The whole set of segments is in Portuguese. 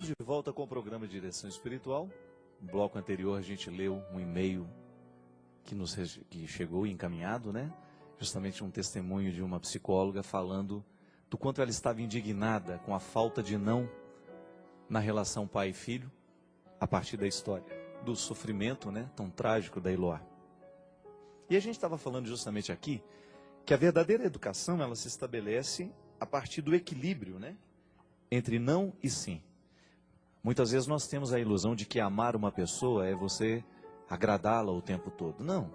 De volta com o programa de Direção Espiritual. No bloco anterior a gente leu um e-mail que chegou encaminhado, né? Justamente um testemunho de uma psicóloga falando do quanto ela estava indignada com a falta de não na relação pai e filho, a partir da história do sofrimento, né, tão trágico da Eloá. E a gente estava falando justamente aqui que a verdadeira educação ela se estabelece a partir do equilíbrio, né, entre não e sim. Muitas vezes nós temos a ilusão de que amar uma pessoa é você agradá-la o tempo todo. Não.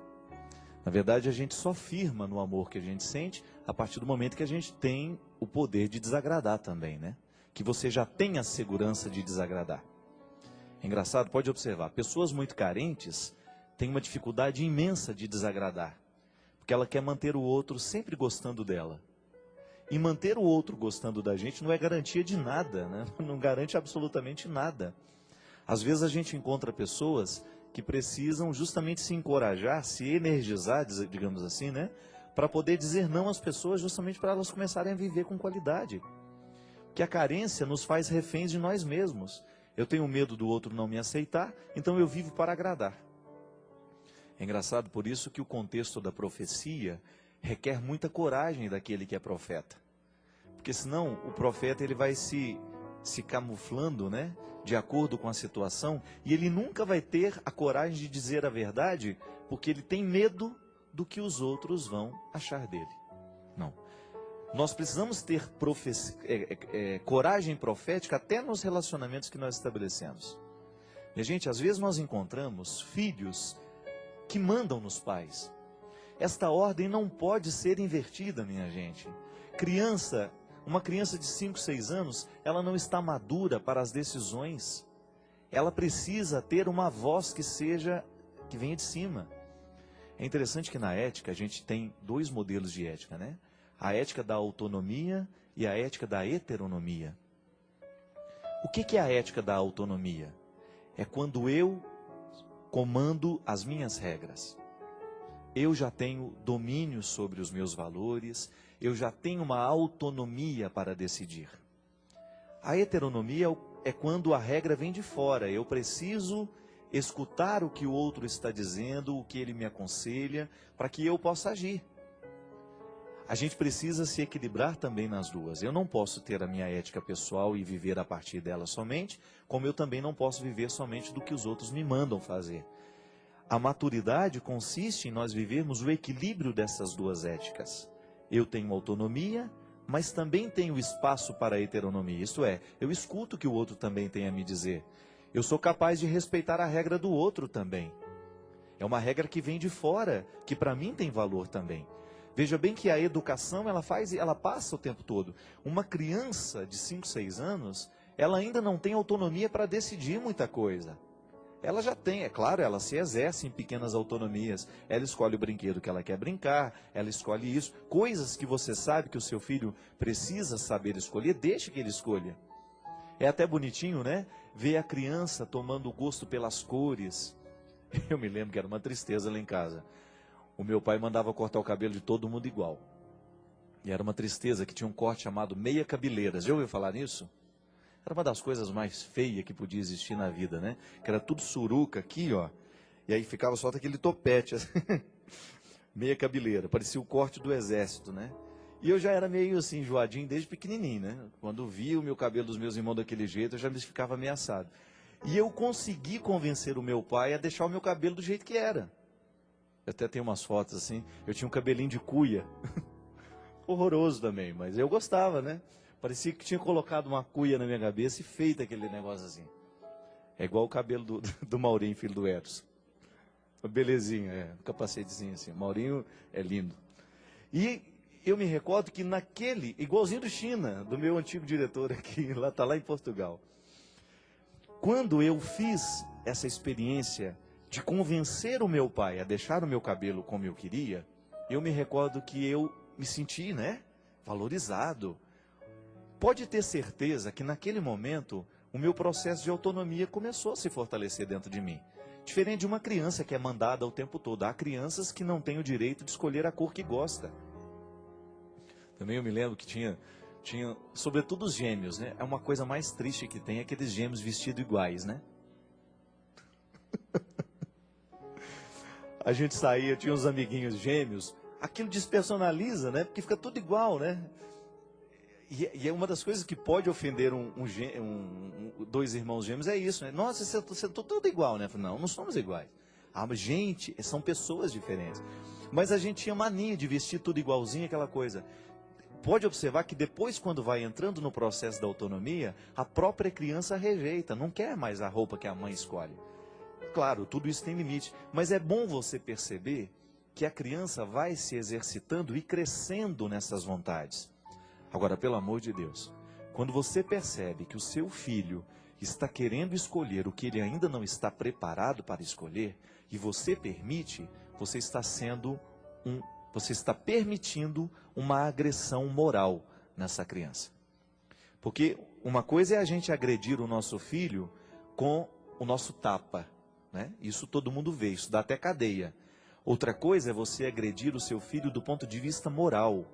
Na verdade, a gente só firma no amor que a gente sente a partir do momento que a gente tem o poder de desagradar também, né? Que você já tem a segurança de desagradar. É engraçado, pode observar, pessoas muito carentes têm uma dificuldade imensa de desagradar, porque ela quer manter o outro sempre gostando dela. E manter o outro gostando da gente não é garantia de nada, né? Não garante absolutamente nada. Às vezes a gente encontra pessoas que precisam justamente se encorajar, se energizar, digamos assim, né? Para poder dizer não às pessoas, justamente para elas começarem a viver com qualidade. Que a carência nos faz reféns de nós mesmos. Eu tenho medo do outro não me aceitar, então eu vivo para agradar. É engraçado por isso que o contexto da profecia requer muita coragem daquele que é profeta. Porque senão o profeta ele vai se camuflando, né, de acordo com a situação, e ele nunca vai ter a coragem de dizer a verdade, porque ele tem medo do que os outros vão achar dele. Não. Nós precisamos ter coragem profética até nos relacionamentos que nós estabelecemos. E, gente, às vezes nós encontramos filhos que mandam nos pais. Esta ordem não pode ser invertida, minha gente. Uma criança de 5, 6 anos, ela não está madura para as decisões. Ela precisa ter uma voz que venha de cima. É interessante que na ética a gente tem 2 modelos de ética, né? A ética da autonomia e a ética da heteronomia. O que é a ética da autonomia? É quando eu comando as minhas regras. Eu já tenho domínio sobre os meus valores, eu já tenho uma autonomia para decidir. A heteronomia é quando a regra vem de fora, eu preciso escutar o que o outro está dizendo, o que ele me aconselha, para que eu possa agir. A gente precisa se equilibrar também nas duas. Eu não posso ter a minha ética pessoal e viver a partir dela somente, como eu também não posso viver somente do que os outros me mandam fazer. A maturidade consiste em nós vivermos o equilíbrio dessas duas éticas. Eu tenho autonomia, mas também tenho espaço para a heteronomia. Isto é, eu escuto o que o outro também tem a me dizer. Eu sou capaz de respeitar a regra do outro também. É uma regra que vem de fora, que para mim tem valor também. Veja bem que a educação ela passa o tempo todo. Uma criança de 5, 6 anos, ela ainda não tem autonomia para decidir muita coisa. Ela já tem, é claro, ela se exerce em pequenas autonomias. Ela escolhe o brinquedo que ela quer brincar, ela escolhe isso. Coisas que você sabe que o seu filho precisa saber escolher, deixe que ele escolha. É até bonitinho, né? Ver a criança tomando gosto pelas cores. Eu me lembro que era uma tristeza lá em casa. O meu pai mandava cortar o cabelo de todo mundo igual. E era uma tristeza que tinha um corte chamado meia cabeleira. Já ouviu falar nisso? Era uma das coisas mais feias que podia existir na vida, né? Que era tudo suruca aqui, ó. E aí ficava só aquele topete, assim. Meia cabeleira. Parecia o corte do exército, né? E eu já era meio assim, enjoadinho desde pequenininho, né? Quando via o meu cabelo dos meus irmãos daquele jeito, eu já me ficava ameaçado. E eu consegui convencer o meu pai a deixar o meu cabelo do jeito que era. Eu até tenho umas fotos assim. Eu tinha um cabelinho de cuia. Horroroso também, mas eu gostava, né? Parecia que tinha colocado uma cuia na minha cabeça e feito aquele negócio assim. É igual o cabelo do Maurinho, filho do Edson. Belezinha, um capacetezinho assim. Maurinho é lindo. E eu me recordo que naquele, igualzinho do China, do meu antigo diretor aqui, tá lá em Portugal. Quando eu fiz essa experiência de convencer o meu pai a deixar o meu cabelo como eu queria, eu me recordo que eu me senti, né, valorizado. Pode ter certeza que naquele momento o meu processo de autonomia começou a se fortalecer dentro de mim. Diferente de uma criança que é mandada o tempo todo. Há crianças que não têm o direito de escolher a cor que gosta. Também eu me lembro que tinha tinha, sobretudo os gêmeos, né? É uma coisa mais triste que tem, aqueles gêmeos vestidos iguais, né? A gente saía, tinha uns amiguinhos gêmeos, aquilo despersonaliza, né? Porque fica tudo igual, né? E é uma das coisas que pode ofender dois irmãos gêmeos, é isso, né? Nossa, você é tudo igual, né? Não, não somos iguais. Ah, mas gente, são pessoas diferentes. Mas a gente tinha mania de vestir tudo igualzinho, aquela coisa. Pode observar que depois, quando vai entrando no processo da autonomia, a própria criança rejeita, não quer mais a roupa que a mãe escolhe. Claro, tudo isso tem limite, mas é bom você perceber que a criança vai se exercitando e crescendo nessas vontades. Agora, pelo amor de Deus, quando você percebe que o seu filho está querendo escolher o que ele ainda não está preparado para escolher, e você permite, você está permitindo uma agressão moral nessa criança. Porque uma coisa é a gente agredir o nosso filho com o nosso tapa, né? Isso todo mundo vê, isso dá até cadeia. Outra coisa é você agredir o seu filho do ponto de vista moral.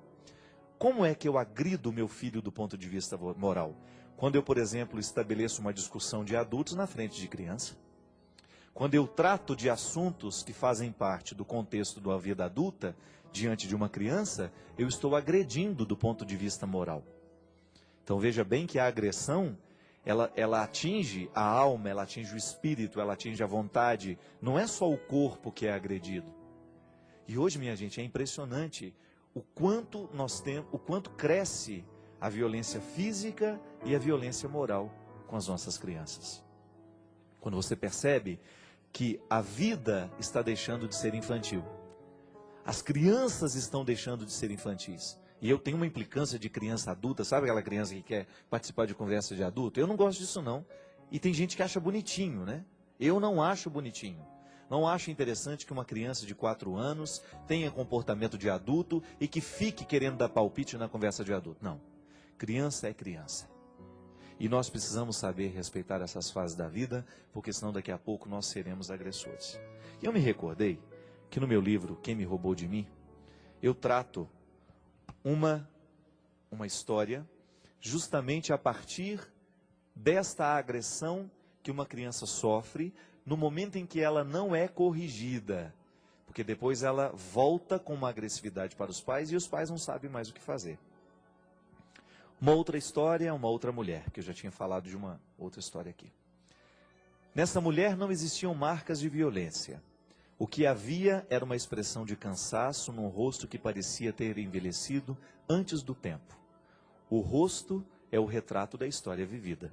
Como é que eu agrido o meu filho do ponto de vista moral? Quando eu, por exemplo, estabeleço uma discussão de adultos na frente de criança. Quando eu trato de assuntos que fazem parte do contexto da vida adulta, diante de uma criança, eu estou agredindo do ponto de vista moral. Então veja bem que a agressão, ela atinge a alma, ela atinge o espírito, ela atinge a vontade. Não é só o corpo que é agredido. E hoje, minha gente, é impressionante o quanto cresce a violência física e a violência moral com as nossas crianças. Quando você percebe que a vida está deixando de ser infantil, as crianças estão deixando de ser infantis. E eu tenho uma implicância de criança adulta, sabe aquela criança que quer participar de conversa de adulto? Eu não gosto disso não. E tem gente que acha bonitinho, né? Eu não acho bonitinho. Não acho interessante que uma criança de 4 anos tenha comportamento de adulto e que fique querendo dar palpite na conversa de adulto. Não. Criança é criança. E nós precisamos saber respeitar essas fases da vida, porque senão daqui a pouco nós seremos agressores. E eu me recordei que no meu livro, Quem Me Roubou de Mim, eu trato uma história justamente a partir desta agressão que uma criança sofre no momento em que ela não é corrigida, porque depois ela volta com uma agressividade para os pais e os pais não sabem mais o que fazer. Uma outra história, uma outra mulher, que eu já tinha falado de uma outra história aqui. Nessa mulher não existiam marcas de violência. O que havia era uma expressão de cansaço num rosto que parecia ter envelhecido antes do tempo. O rosto é o retrato da história vivida.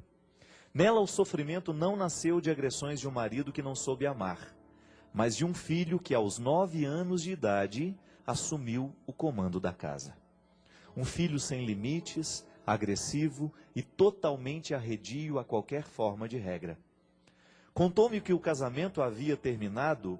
Nela, o sofrimento não nasceu de agressões de um marido que não soube amar, mas de um filho que, aos 9 anos de idade, assumiu o comando da casa. Um filho sem limites, agressivo e totalmente arredio a qualquer forma de regra. Contou-me que o casamento havia terminado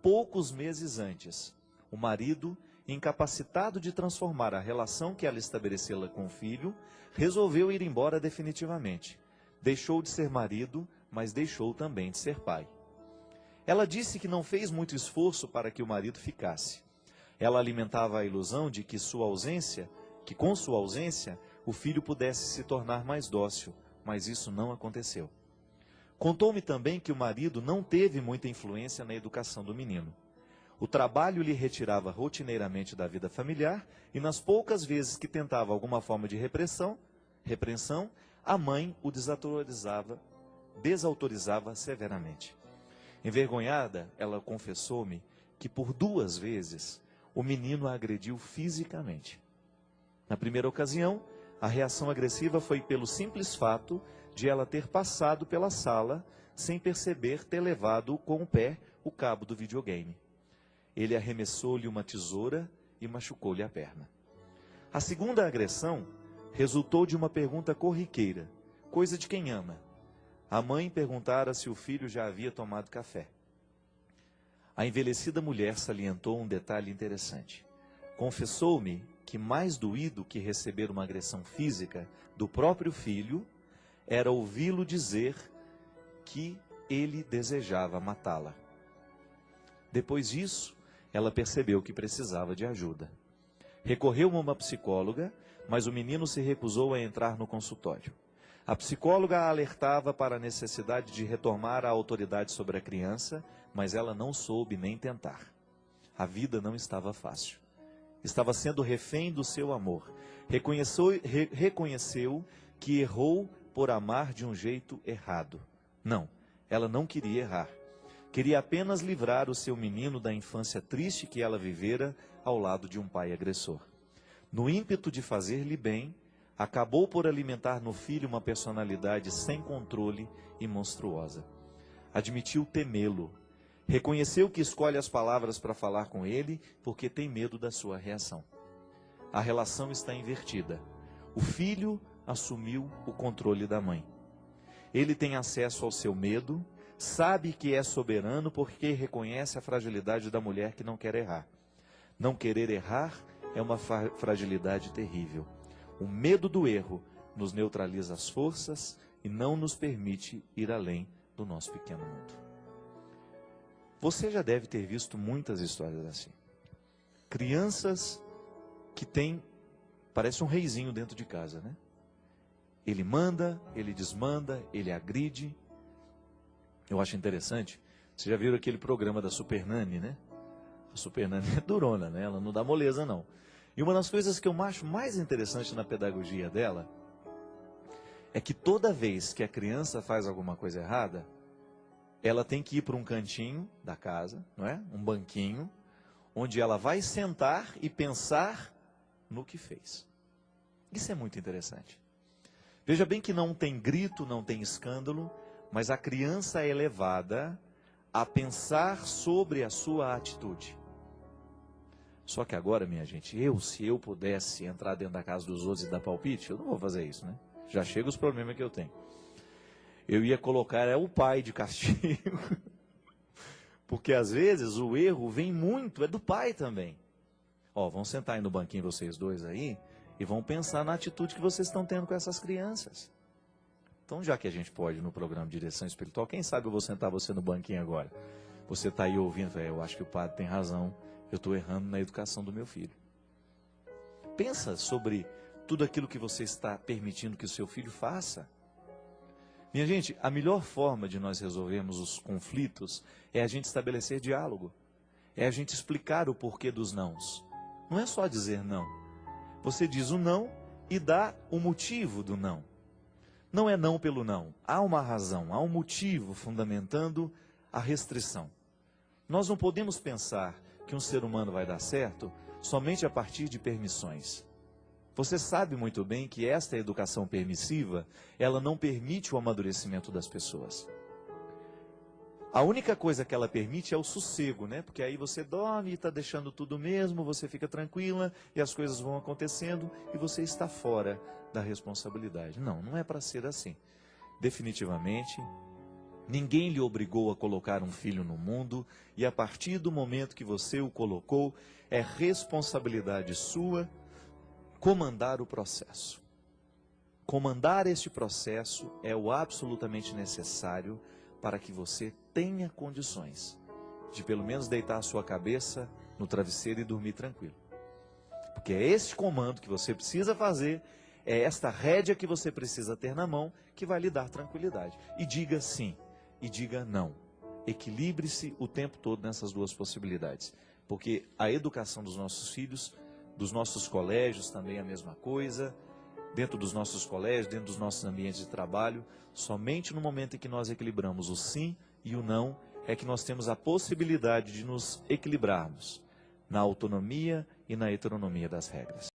poucos meses antes. O marido, incapacitado de transformar a relação que ela estabeleceu com o filho, resolveu ir embora definitivamente. Deixou de ser marido, mas deixou também de ser pai. Ela disse que não fez muito esforço para que o marido ficasse. Ela alimentava a ilusão de que com sua ausência, o filho pudesse se tornar mais dócil, mas isso não aconteceu. Contou-me também que o marido não teve muita influência na educação do menino. O trabalho lhe retirava rotineiramente da vida familiar e nas poucas vezes que tentava alguma forma de repreensão, a mãe o desautorizava severamente. Envergonhada, ela confessou-me que por 2 vezes o menino a agrediu fisicamente. Na primeira ocasião, a reação agressiva foi pelo simples fato de ela ter passado pela sala sem perceber ter levado com o pé o cabo do videogame. Ele arremessou-lhe uma tesoura e machucou-lhe a perna. A segunda agressão resultou de uma pergunta corriqueira, coisa de quem ama. A mãe perguntara se o filho já havia tomado café. A envelhecida mulher salientou um detalhe interessante. Confessou-me que mais doído que receber uma agressão física do próprio filho era ouvi-lo dizer que ele desejava matá-la. Depois disso, ela percebeu que precisava de ajuda. Recorreu a uma psicóloga, mas o menino se recusou a entrar no consultório. A psicóloga a alertava para a necessidade de retomar a autoridade sobre a criança, mas ela não soube nem tentar. A vida não estava fácil. Estava sendo refém do seu amor. Reconheceu que errou por amar de um jeito errado. Não, ela não queria errar. Queria apenas livrar o seu menino da infância triste que ela vivera ao lado de um pai agressor. No ímpeto de fazer-lhe bem, acabou por alimentar no filho uma personalidade sem controle e monstruosa. Admitiu temê-lo. Reconheceu que escolhe as palavras para falar com ele porque tem medo da sua reação. A relação está invertida. O filho assumiu o controle da mãe. Ele tem acesso ao seu medo, sabe que é soberano porque reconhece a fragilidade da mulher que não quer errar. Não querer errar é uma fragilidade terrível. O medo do erro nos neutraliza as forças e não nos permite ir além do nosso pequeno mundo. Você já deve ter visto muitas histórias assim. Crianças que têm, parece um reizinho dentro de casa, né? Ele manda, ele desmanda, ele agride. Eu acho interessante, vocês já viram aquele programa da Super Nani, né? A Super Nani é durona, né? Ela não dá moleza, não. E uma das coisas que eu acho mais interessante na pedagogia dela é que toda vez que a criança faz alguma coisa errada, ela tem que ir para um cantinho da casa, não é? Um banquinho, onde ela vai sentar e pensar no que fez. Isso é muito interessante. Veja bem que não tem grito, não tem escândalo, mas a criança é levada a pensar sobre a sua atitude. Só que agora, minha gente, se eu pudesse entrar dentro da casa dos outros e dar palpite, eu não vou fazer isso, né? Já chega os problemas que eu tenho. Eu ia colocar o pai de castigo. Porque às vezes o erro vem muito, é do pai também. Ó, vão sentar aí no banquinho vocês dois aí e vão pensar na atitude que vocês estão tendo com essas crianças. Então, já que a gente pode no programa de direção espiritual, quem sabe eu vou sentar você no banquinho agora. Você está aí ouvindo, eu acho que o padre tem razão, eu estou errando na educação do meu filho. Pensa sobre tudo aquilo que você está permitindo que o seu filho faça. Minha gente, a melhor forma de nós resolvermos os conflitos é a gente estabelecer diálogo. É a gente explicar o porquê dos nãos. Não é só dizer não. Você diz o não e dá o motivo do não. Não é não pelo não. Há uma razão, há um motivo fundamentando a restrição. Nós não podemos pensar que um ser humano vai dar certo somente a partir de permissões. Você sabe muito bem que esta educação permissiva, ela não permite o amadurecimento das pessoas. A única coisa que ela permite é o sossego, né? Porque aí você dorme e está deixando tudo mesmo, você fica tranquila e as coisas vão acontecendo e você está fora da responsabilidade. Não, não é para ser assim. Definitivamente, ninguém lhe obrigou a colocar um filho no mundo e a partir do momento que você o colocou, é responsabilidade sua comandar o processo. Comandar este processo é o absolutamente necessário para que você tenha condições de pelo menos deitar a sua cabeça no travesseiro e dormir tranquilo. Porque é este comando que você precisa fazer, é esta rédea que você precisa ter na mão que vai lhe dar tranquilidade. E diga sim, e diga não. Equilibre-se o tempo todo nessas duas possibilidades. Porque a educação dos nossos filhos, dos nossos colégios também é a mesma coisa, dentro dos nossos colégios, dentro dos nossos ambientes de trabalho, somente no momento em que nós equilibramos o sim e o não, é que nós temos a possibilidade de nos equilibrarmos na autonomia e na heteronomia das regras.